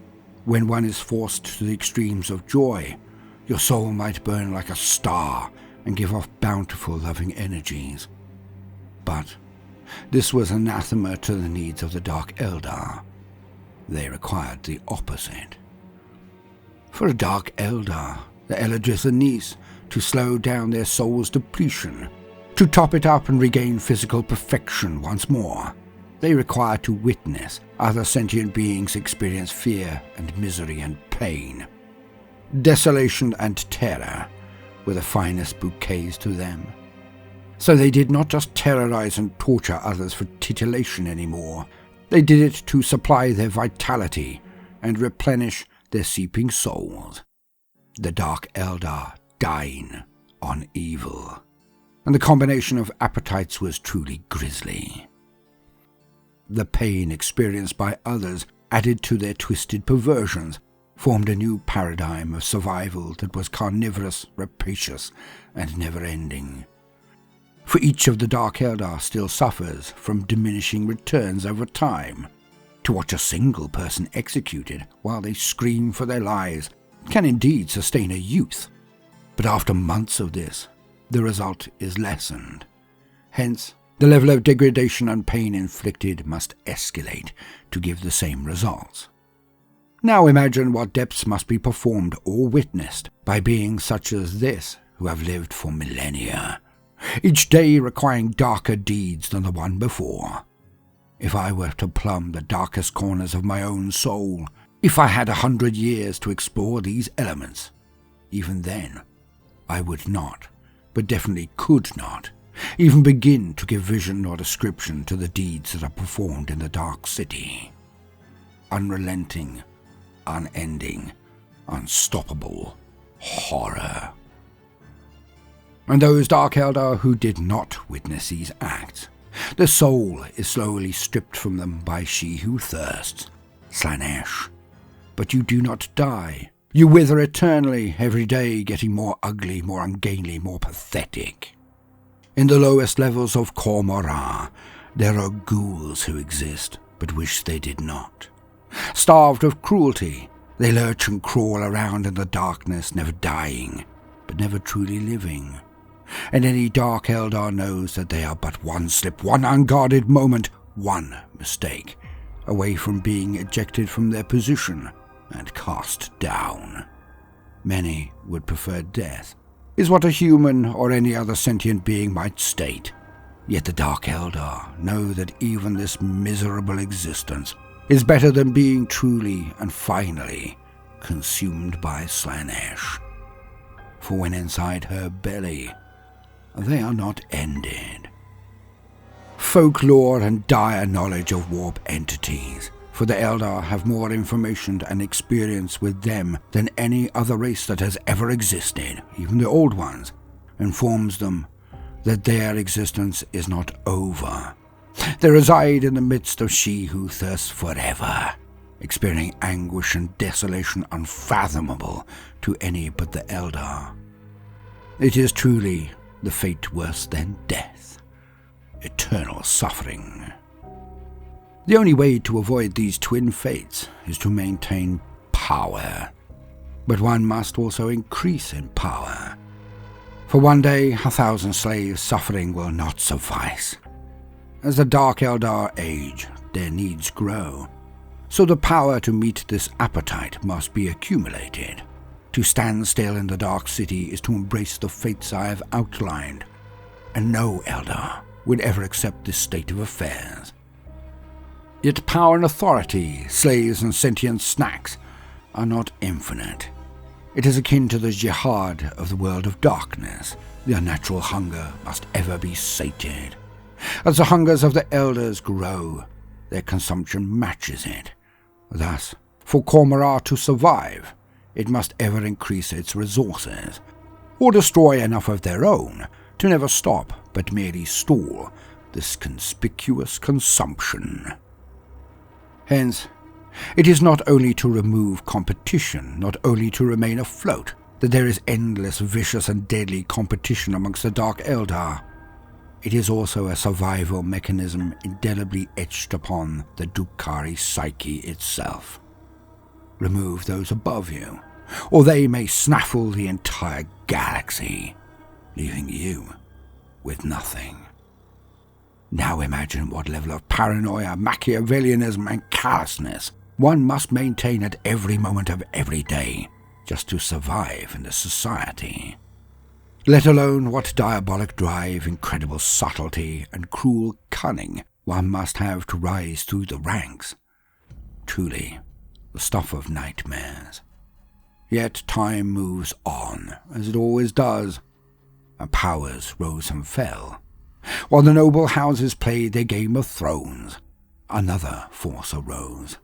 Speaker 1: when one is forced to the extremes of joy, your soul might burn like a star and give off bountiful loving energies. But this was anathema to the needs of the Dark Eldar. They required the opposite. For a Dark Eldar, the Eldris Anise, to slow down their soul's depletion, to top it up and regain physical perfection once more, they require to witness other sentient beings experience fear and misery and pain. Desolation and terror were the finest bouquets to them. So they did not just terrorize and torture others for titillation anymore. They did it to supply their vitality and replenish their seeping souls. The Dark Eldar dine on evil, and the combination of appetites was truly grisly. The pain experienced by others, added to their twisted perversions, formed a new paradigm of survival that was carnivorous, rapacious, and never-ending. For each of the Dark Eldar still suffers from diminishing returns over time. To watch a single person executed while they scream for their lives can indeed sustain a youth, but after months of this, the result is lessened. Hence, the level of degradation and pain inflicted must escalate to give the same results. Now imagine what depths must be performed or witnessed by beings such as this who have lived for millennia, each day requiring darker deeds than the one before. If I were to plumb the darkest corners of my own soul, if I had 100 years to explore these elements, even then, I would not, but definitely could not, even begin to give vision or description to the deeds that are performed in the Dark City. Unrelenting, unending, unstoppable horror. And those Dark Eldar who did not witness these acts, the soul is slowly stripped from them by she who thirsts, Slaanesh. But you do not die. You wither eternally, every day getting more ugly, more ungainly, more pathetic. In the lowest levels of Khor-Mara, There are ghouls who exist, but wish they did not. Starved of cruelty, they lurch and crawl around in the darkness, never dying, but never truly living. And any Dark Eldar knows that they are but one slip, one unguarded moment, one mistake, away from being ejected from their position and cast down. Many would prefer death, is what a human or any other sentient being might state. Yet the Dark Eldar know that even this miserable existence is better than being truly and finally consumed by Slanesh. For when inside her belly, they are not ended. Folklore and dire knowledge of warp entities, for the Eldar have more information and experience with them than any other race that has ever existed, even the old ones, informs them that their existence is not over. They reside in the midst of she who thirsts forever, experiencing anguish and desolation unfathomable to any but the Eldar. It is truly the fate worse than death, eternal suffering. The only way to avoid these twin fates is to maintain power, but one must also increase in power. For one day 1,000 slaves suffering will not suffice. As the Dark Eldar age, their needs grow, so the power to meet this appetite must be accumulated. To stand still in the Dark City is to embrace the fates I have outlined, and no Eldar would ever accept this state of affairs. Yet power and authority, slaves and sentient snacks, are not infinite. It is akin to the jihad of the world of darkness. The unnatural hunger must ever be sated. As the hungers of the elders grow, their consumption matches it. Thus, for Cormorant to survive, it must ever increase its resources, or destroy enough of their own to never stop but merely stall this conspicuous consumption. Hence, it is not only to remove competition, not only to remain afloat, that there is endless, vicious and deadly competition amongst the Dark Eldar. It is also a survival mechanism indelibly etched upon the Drukhari psyche itself. Remove those above you, or they may snaffle the entire galaxy, leaving you with nothing. Now imagine what level of paranoia, Machiavellianism and callousness one must maintain at every moment of every day just to survive in this society. Let alone what diabolic drive, incredible subtlety, and cruel cunning one must have to rise through the ranks. Truly, the stuff of nightmares. Yet time moves on, as it always does, and powers rose and fell. While the noble houses played their Game of Thrones, another force arose.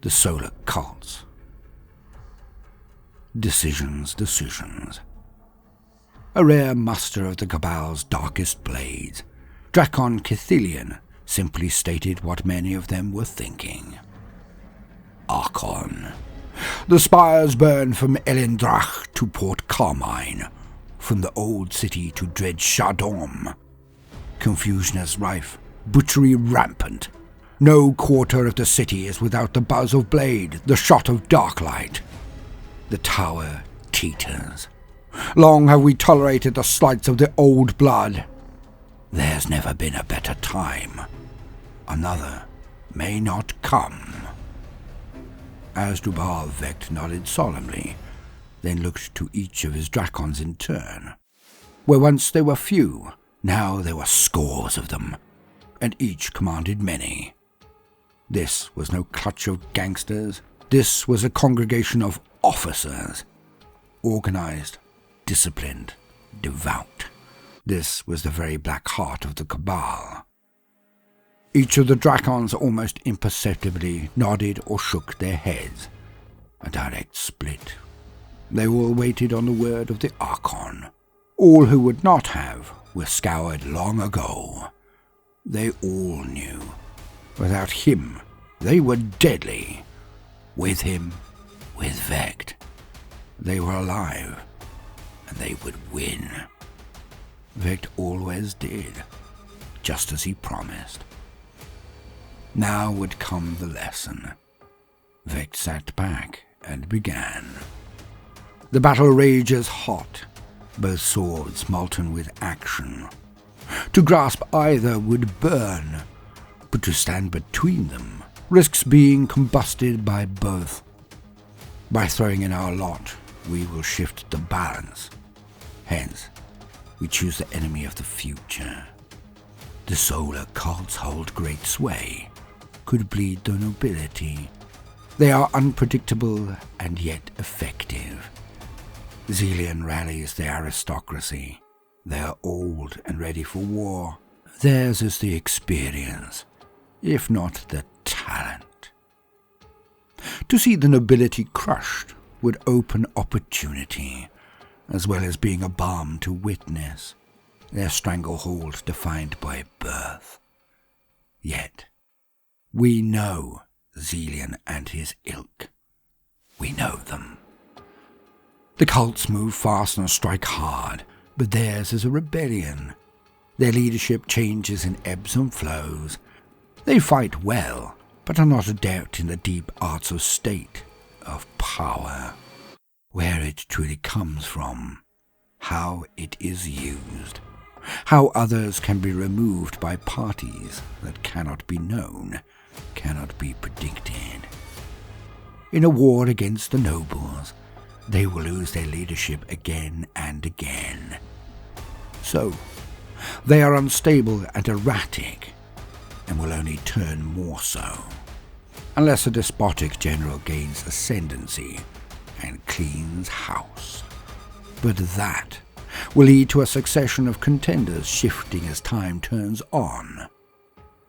Speaker 1: The solar cults. Decisions. A rare muster of the Cabal's darkest blades, Drakon Cathilian simply stated what many of them were thinking. Archon. The spires burn from Elendrach to Port Carmine, from the old city to dread Shadom. Confusion is rife, butchery rampant. No quarter of the city is without the buzz of blade, the shot of dark light. The tower teeters. Long have we tolerated the slights of the old blood. There's never been a better time. Another may not come. Asdrubael Vect nodded solemnly, then looked to each of his Drakons in turn. Where once there were few, now there were scores of them, and each commanded many. This was no clutch of gangsters. This was a congregation of officers, organized, disciplined, devout. This was the very black heart of the Cabal. Each of the Drakons almost imperceptibly nodded or shook their heads. A direct split. They all waited on the word of the Archon. All who would not have were scoured long ago. They all knew. Without him, they were deadly. With him, with Vect, they were alive, and they would win. Vect always did. just as he promised. Now would come the lesson. Vect sat back and began. The battle rages hot, both swords molten with action. To grasp either would burn, but to stand between them risks being combusted by both. By throwing in our lot, we will shift the balance. Hence, we choose the enemy of the future. The solar cults hold great sway, could bleed the nobility. They are unpredictable and yet effective. Xelian rallies the aristocracy. They are old and ready for war. Theirs is the experience, if not the talent. To see the nobility crushed would open opportunity, as well as being a balm to witness, their stranglehold defined by birth. Yet, we know Xelian and his ilk. We know them. The cults move fast and strike hard, but theirs is a rebellion. Their leadership changes in ebbs and flows. They fight well, but are not adept in the deep arts of state, of power, where it truly comes from, how it is used, how others can be removed by parties that cannot be known, cannot be predicted. In a war against the nobles, they will lose their leadership again and again. So, they are unstable and erratic, and will only turn more so, unless a despotic general gains ascendancy and cleans house. But that will lead to a succession of contenders shifting as time turns on,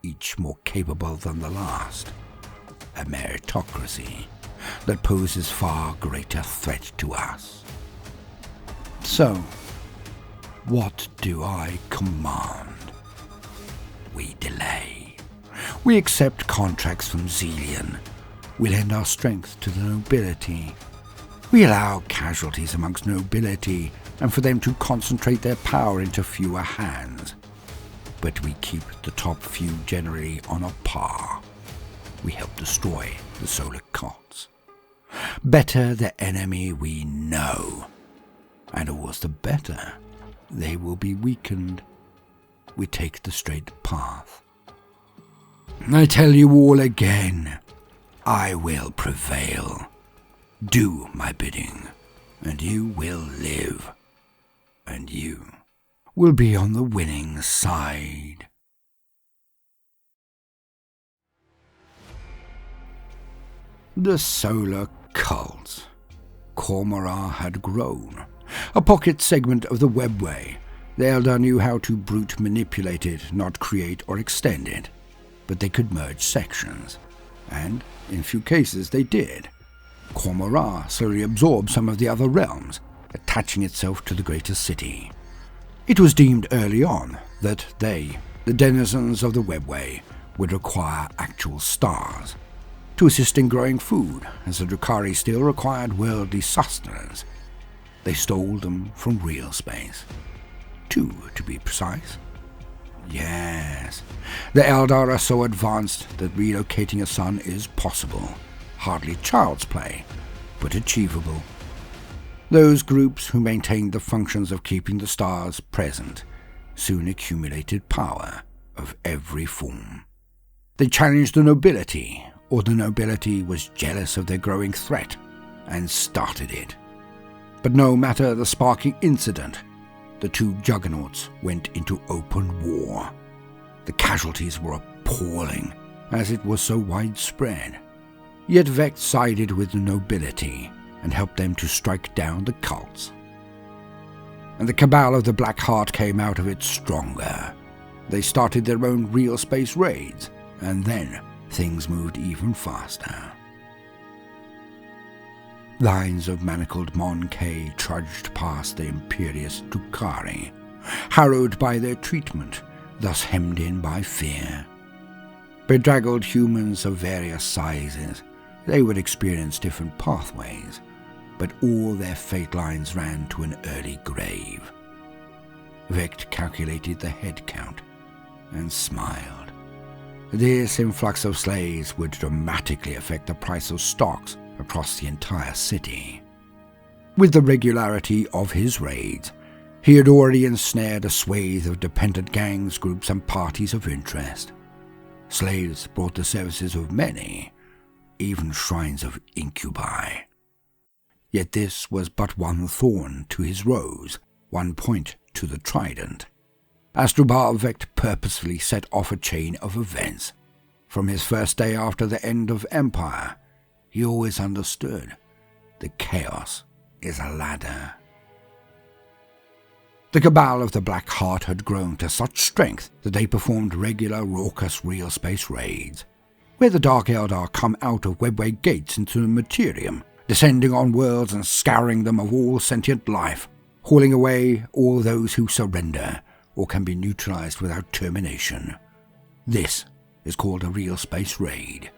Speaker 1: each more capable than the last, a meritocracy that poses far greater threat to us. So, what do I command? We delay. We accept contracts from Xelian. We lend our strength to the nobility. We allow casualties amongst nobility and for them to concentrate their power into fewer hands. But we keep the top few generally on a par. We help destroy the solar cults. Better the enemy we know, and always the better they will be weakened. We take the straight path. I tell you all again, I will prevail. Do my bidding, and you will live, and you will be on the winning side. The solar cults. Cormorant had grown, a pocket segment of the webway. The Eldar knew how to brute manipulate it, not create or extend it, but they could merge sections, and in few cases they did. Cormorant slowly absorbed some of the other realms, attaching itself to the greater city. It was deemed early on that they, the denizens of the webway, would require actual stars to assist in growing food, as the Drukhari still required worldly sustenance. They stole them from real space. 2, to be precise. Yes, the Eldar are so advanced that relocating a sun is possible. Hardly child's play, but achievable. Those groups who maintained the functions of keeping the stars present soon accumulated power of every form. They challenged the nobility, or the nobility was jealous of their growing threat and started it. But no matter the sparking incident, the two juggernauts went into open war. The casualties were appalling, as it was so widespread. Yet Vect sided with the nobility and helped them to strike down the cults. And the cabal of the Black Heart came out of it stronger. They started their own real space raids, and then things moved even faster. Lines of manacled Mon-K trudged past the imperious Drukhari, harrowed by their treatment, thus hemmed in by fear. Bedraggled humans of various sizes, they would experience different pathways, but all their fate lines ran to an early grave. Vect calculated the head count. and smiled. This influx of slaves would dramatically affect the price of stocks across the entire city. With the regularity of his raids, he had already ensnared a swathe of dependent gangs, groups, and parties of interest. Slaves brought the services of many, even shrines of incubi. Yet this was but one thorn to his rose, one point to the trident. Asdrubael Vect purposefully set off a chain of events. From his first day after the end of Empire, he always understood that chaos is a ladder. The Cabal of the Black Heart had grown to such strength that they performed regular, raucous, real space raids, where the Dark Eldar come out of webway gates into the Materium, descending on worlds and scouring them of all sentient life, hauling away all those who surrender or can be neutralized without termination. This is called a real space raid.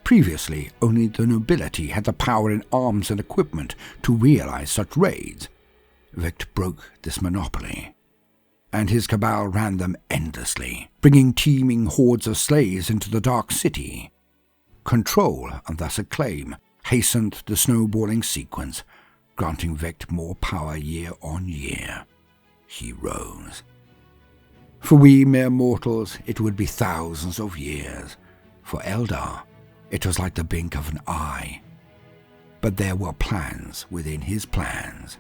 Speaker 1: Previously, only the nobility had the power in arms and equipment to realize such raids. Vect broke this monopoly, and his cabal ran them endlessly, bringing teeming hordes of slaves into the Dark City. Control, and thus acclaim, hastened the snowballing sequence, granting Vect more power year on year. He rose. For we mere mortals, it would be thousands of years. For Eldar, it was like the blink of an eye. But there were plans within his plans.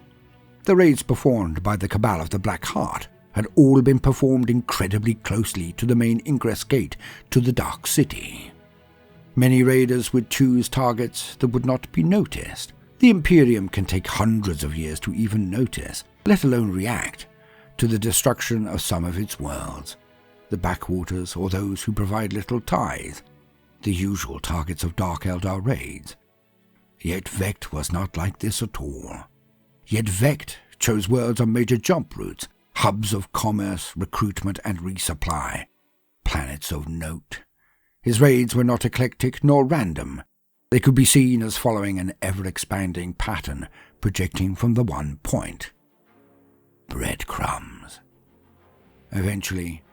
Speaker 1: The raids performed by the Cabal of the Black Heart had all been performed incredibly closely to the main ingress gate to the Dark City. Many raiders would choose targets that would not be noticed. The Imperium can take hundreds of years to even notice, let alone react, to the destruction of some of its worlds, the backwaters or those who provide little tithe, the usual targets of Dark Eldar raids. Yet Vect was not like this at all. Yet Vect chose worlds on major jump routes, hubs of commerce, recruitment and resupply, planets of note. His raids were not eclectic nor random. They could be seen as following an ever-expanding pattern projecting from the one point. Breadcrumbs. Eventually,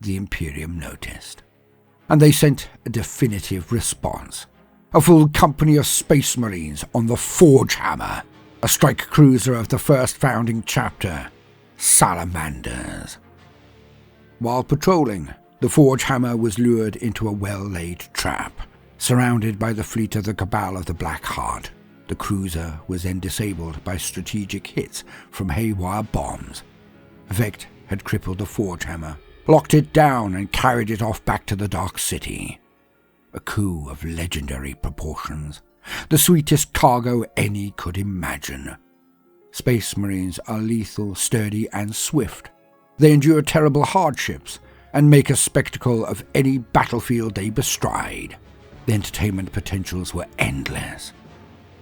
Speaker 1: the Imperium noticed, and they sent a definitive response. A full company of Space Marines on the Forgehammer, a strike cruiser of the first founding chapter, Salamanders. While patrolling, the Forgehammer was lured into a well-laid trap. Surrounded by the fleet of the Cabal of the Black Heart, the cruiser was then disabled by strategic hits from haywire bombs. Vect had crippled the Forgehammer, locked it down and carried it off back to the Dark City. A coup of legendary proportions, the sweetest cargo any could imagine. Space Marines are lethal, sturdy and swift. They endure terrible hardships and make a spectacle of any battlefield they bestride. The entertainment potentials were endless.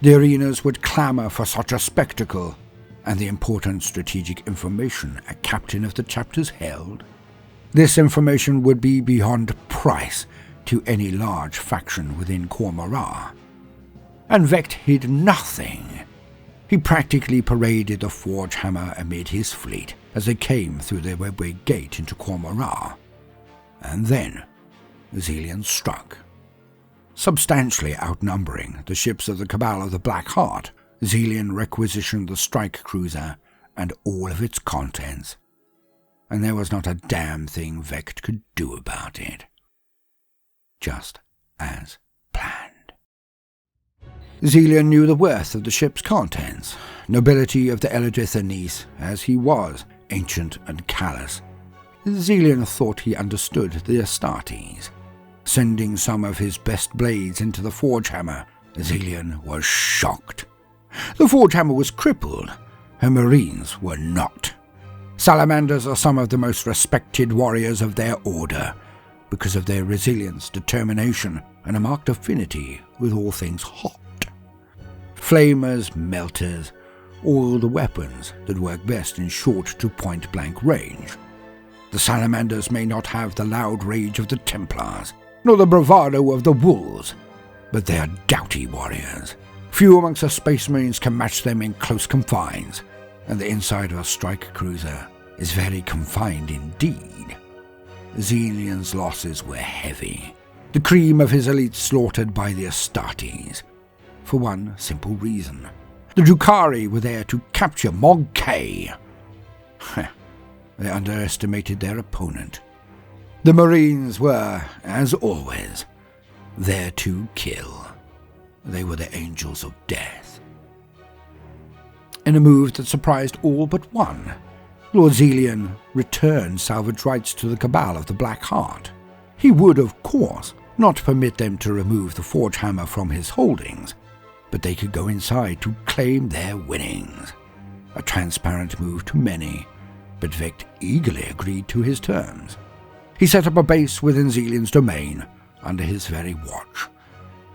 Speaker 1: The arenas would clamour for such a spectacle, and the important strategic information a captain of the chapters held. This information would be beyond price to any large faction within Cormorra. And Vect hid nothing. He practically paraded the Forgehammer amid his fleet as they came through the webway gate into Cormorra. And then Xelian struck. Substantially outnumbering the ships of the Cabal of the Black Heart, Xelian requisitioned the strike cruiser and all of its contents, and there was not a damn thing Vect could do about it. Just as planned. Xelian knew the worth of the ship's contents, nobility of the Eldrith Anise, as he was, ancient and callous. Xelian thought he understood the Astartes. Sending some of his best blades into the Forgehammer, Xelian was shocked. The Forgehammer was crippled, her Marines were not. Salamanders are some of the most respected warriors of their order, because of their resilience, determination, and a marked affinity with all things hot. Flamers, melters, all the weapons that work best in short to point-blank range. The Salamanders may not have the loud rage of the Templars, nor the bravado of the wolves, but they are doughty warriors. Few amongst the Space Marines can match them in close confines, and the inside of a strike cruiser is very confined indeed. Zelian's losses were heavy. The cream of his elite slaughtered by the Astartes. For one simple reason. The Drukhari were there to capture Mog K. They underestimated their opponent. The Marines were, as always, there to kill. They were the angels of death. In a move that surprised all but one, Lord Zelian returned salvage rights to the Cabal of the Black Heart. He would, of course, not permit them to remove the Forge Hammer from his holdings, but they could go inside to claim their winnings. A transparent move to many, but Vect eagerly agreed to his terms. He set up a base within Zelian's domain, under his very watch,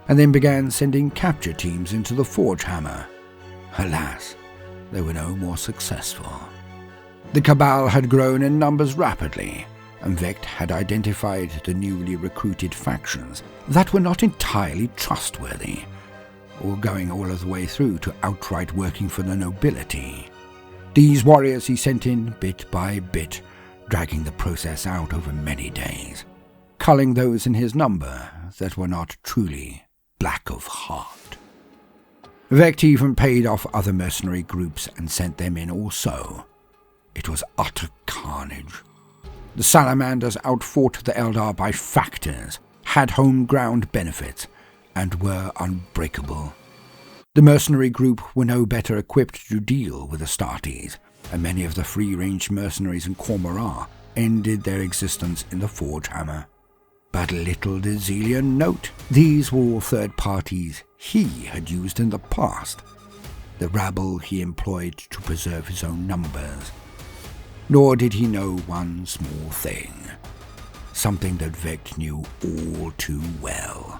Speaker 1: and then began sending capture teams into the Forge Hammer. Alas, they were no more successful. The Cabal had grown in numbers rapidly, and Vect had identified the newly recruited factions that were not entirely trustworthy, or going all of the way through to outright working for the nobility. These warriors he sent in bit by bit, dragging the process out over many days, culling those in his number that were not truly black of heart. Vect even paid off other mercenary groups and sent them in also. It was utter carnage. The Salamanders outfought the Eldar by factors, had home ground benefits, and were unbreakable. The mercenary group were no better equipped to deal with Astartes, and many of the free-range mercenaries in Cormorant ended their existence in the Forge Hammer. But little did Zelian note, these were all third parties he had used in the past, the rabble he employed to preserve his own numbers. Nor did he know one small thing, something that Vect knew all too well.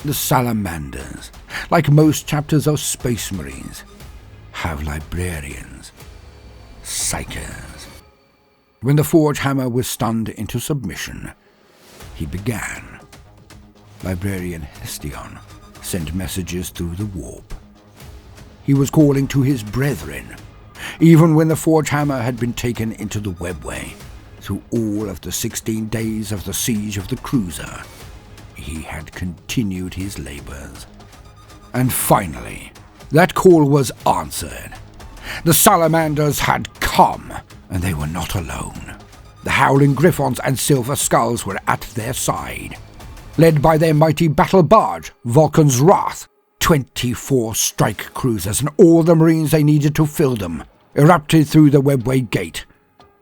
Speaker 1: The Salamanders, like most chapters of Space Marines, have librarians, psychers. When the Forge Hammer was stunned into submission, he began. Librarian Hestion sent messages through the warp. He was calling to his brethren, even when the Forge Hammer had been taken into the webway. Through all of the 16 days of the siege of the cruiser, he had continued his labors. And finally, that call was answered. The Salamanders had come, and they were not alone. The Howling Griffons and Silver Skulls were at their side. Led by their mighty battle barge, Vulcan's Wrath, 24 strike cruisers and all the Marines they needed to fill them erupted through the webway gate,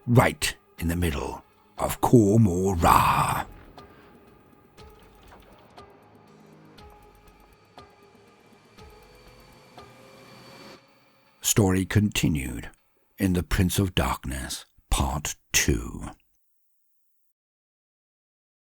Speaker 1: right in the middle of Cormorant. Story continued in The Prince of Darkness, Part 2.